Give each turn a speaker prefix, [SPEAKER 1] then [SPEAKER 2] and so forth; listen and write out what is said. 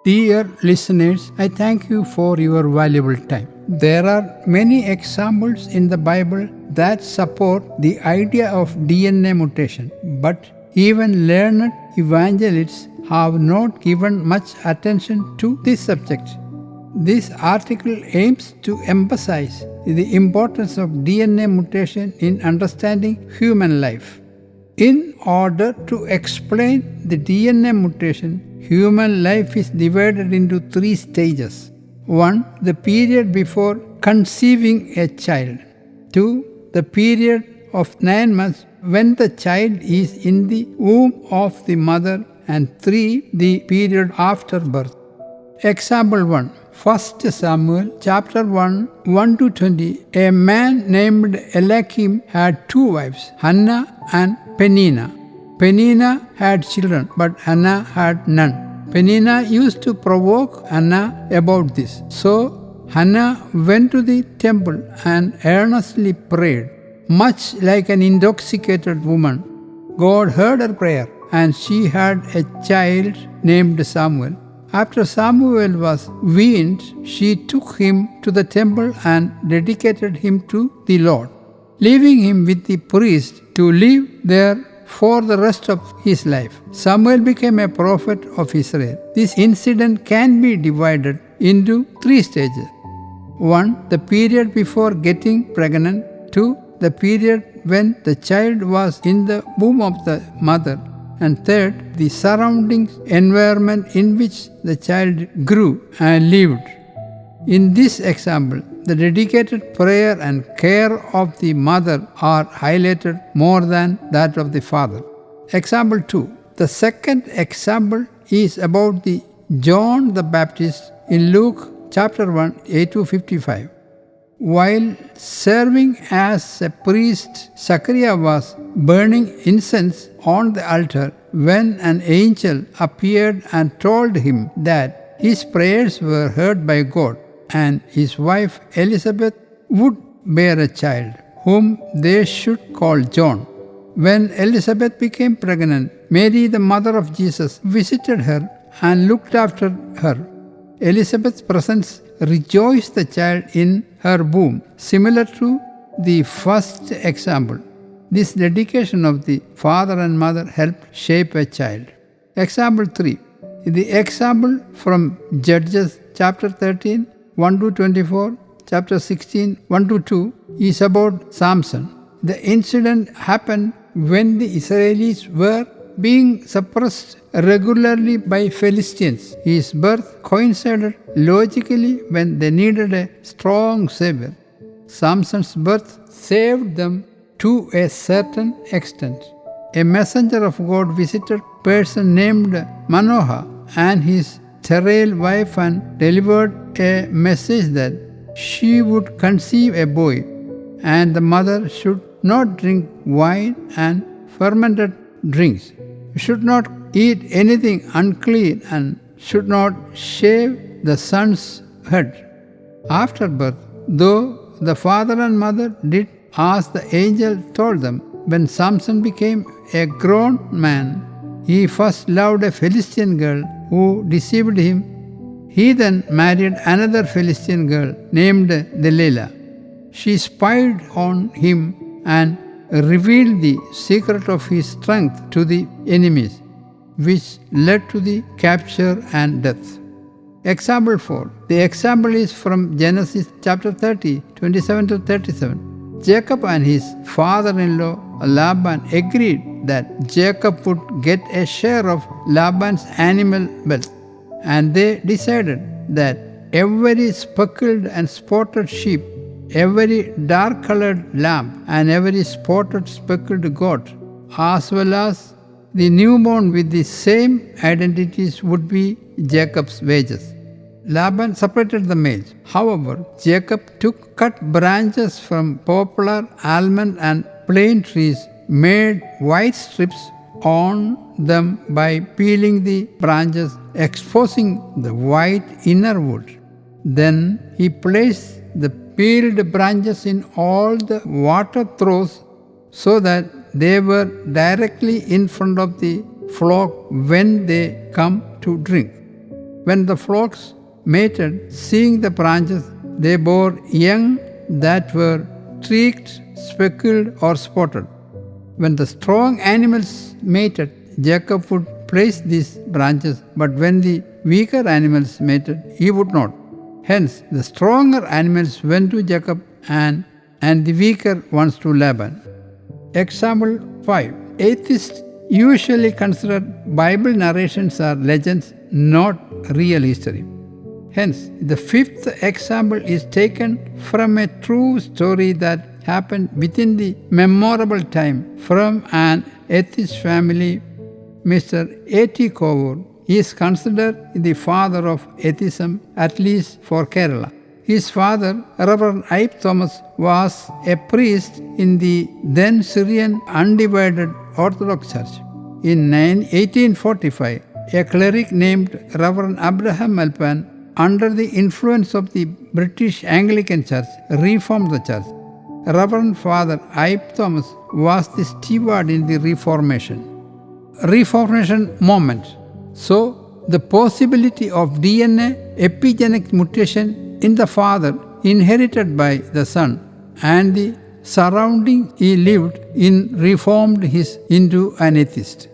[SPEAKER 1] Dear listeners, I thank you for your valuable time. There are many examples in the Bible that support the idea of DNA mutation, but even learned evangelists have not given much attention to this subject. This article aims to emphasize the importance of DNA mutation in understanding human life. In order to explain the DNA mutation, human life is divided into 3 stages. 1. The period before conceiving a child. 2. The period of 9 months when the child is in the womb of the mother. And 3. The period after birth. Example 1. 1 Samuel chapter 1, 1-20. A man named Eliakim had 2 wives, Hannah and Peninnah. Peninnah had children, but Hannah had none. Peninnah used to provoke Hannah about this. So Hannah went to the temple and earnestly prayed. Much like an intoxicated woman, God heard her prayer, and she had a child named Samuel. After Samuel was weaned, she took him to the temple and dedicated him to the Lord, leaving him with the priest to live there for the rest of his life. Samuel became a prophet of Israel. This incident can be divided into 3 stages. 1. The period before getting pregnant. 2. The period when the child was in the womb of the mother. And 3rd, the surrounding environment in which the child grew and lived. In this example, the dedicated prayer and care of the mother are highlighted more than that of the father. Example 2. The second example is about the John the Baptist in Luke chapter 1, 8-55. While serving as a priest, Zachariah was burning incense on the altar when an angel appeared and told him that his prayers were heard by God, and his wife Elizabeth would bear a child, whom they should call John. When Elizabeth became pregnant, Mary, the mother of Jesus, visited her and looked after her. Elizabeth's presence rejoiced the child in her womb, similar to the first example. This dedication of the father and mother helped shape a child. Example 3. The example from Judges chapter 13, 1-24, chapter 16, 1-2 is about Samson. The incident happened when the Israelis were being suppressed regularly by Philistines. His birth coincided logically when they needed a strong savior. Samson's birth saved them to a certain extent. A messenger of God visited a person named Manoah and his sterile wife and delivered a message that she would conceive a boy, and the mother should not drink wine and fermented drinks, should not eat anything unclean, and should not shave the son's head. After birth, though the father and mother did as the angel told them, when Samson became a grown man, he first loved a Philistine girl who deceived him. He then married another Philistine girl named Delilah. She spied on him and revealed the secret of his strength to the enemies, which led to the capture and death. Example 4. The example is from Genesis chapter 30, 27-37. Jacob and his father-in-law Laban agreed that Jacob would get a share of Laban's animal wealth, and they decided that every speckled and spotted sheep, every dark-colored lamb, and every spotted speckled goat, as well as the newborn with the same identities, would be Jacob's wages. Laban separated the males. However, Jacob took cut branches from poplar, almond, and plane trees, made white strips on them by peeling the branches, exposing the white inner wood. Then he placed the peeled branches in all the water troughs so that they were directly in front of the flock when they come to drink. When the flocks mated, seeing the branches, they bore young that were streaked, speckled, or spotted. When the strong animals mated, Jacob would place these branches, but when the weaker animals mated, he would not. Hence, the stronger animals went to Jacob and the weaker ones to Laban. Example 5. Atheists usually consider Bible narrations are legends, not real history. Hence, the fifth example is taken from a true story that happened within the memorable time from an atheist family. Mr. A.T. Kovur is considered the father of atheism, at least for Kerala. His father, Reverend Ipe Thomas, was a priest in the then Syrian Undivided Orthodox Church. In 1845, a cleric named Reverend Abraham Alpan, under the influence of the British Anglican Church, reformed the church. Reverend Father Ipe Thomas was the steward in the Reformation moment. So, the possibility of DNA epigenetic mutation in the father inherited by the son and the surrounding he lived in reformed him into an atheist.